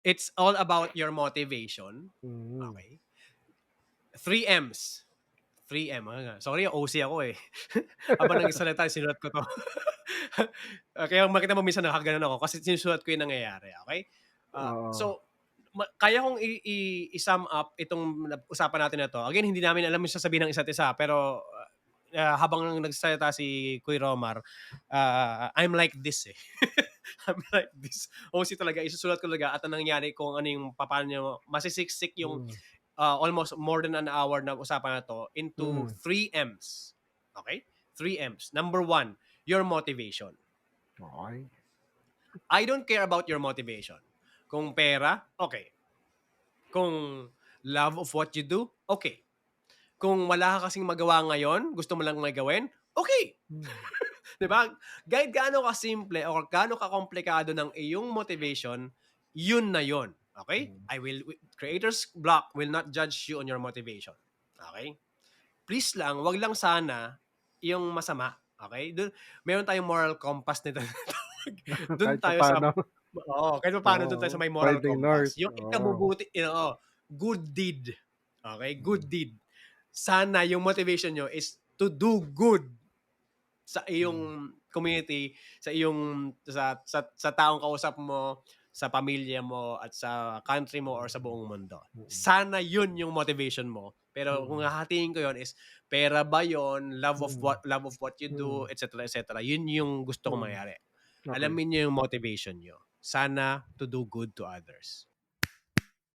It's all about your motivation. Mm. Okay? Three M's. 3M. Sorry, OC ako eh. Habang nagsasalita sinulat ko 'to. Kaya makita mo minsan nakagano'n ako kasi sinusulat ko yung nangyayari, okey? Oo. So kaya kong i-sum up itong usapan natin na 'to. Again, hindi namin alam yung sasabihin ng isa't isa pero, habang nagsasalita si Kuya Romar, I'm like this, eh. I'm like this. OC talaga, isusulat ko talaga at ang nangyari kung ano yung papaano masisiksik yung Mm. almost more than an hour na usapan na 'to into Mm. 3 M's. Okay? 3 M's. Number one, your motivation. Okey. I don't care about your motivation. Kung pera, okay. Kung love of what you do, okay. Kung wala ka kasing magawa ngayon, gusto mo lang may gawin, okay. Hmm. 'Di ba? Kahit gaano kasimple or gaano kakomplikado ng iyong motivation, yun na yun. Okay? Mm. Creator's block will not judge you on your motivation. Okay? Please lang, wag lang sana yung masama. Okay? Meron tayong moral compass nito. Dun Kahit tayo sa papaano. oo, kahit papaano dun tayo sa Oo, may moral finding compass. north, Yung oo. ikabubuti, oo, good deed. Okay? Good Mm. deed. Sana yung motivation nyo is to do good sa Mm. iyong community, sa iyong sa taong kausap mo, sa pamilya mo at sa country mo or sa Mm. buong mundo. Mm. Sana yun yung motivation mo. Pero kung Mm. hahatiin ko yun is pera ba yun, Mm. love of what you do, Mm. etc. etc. Yun yung gusto kong Mm. mangyari. Okey. Alamin niyo yung motivation niyo. Sana to do good to others.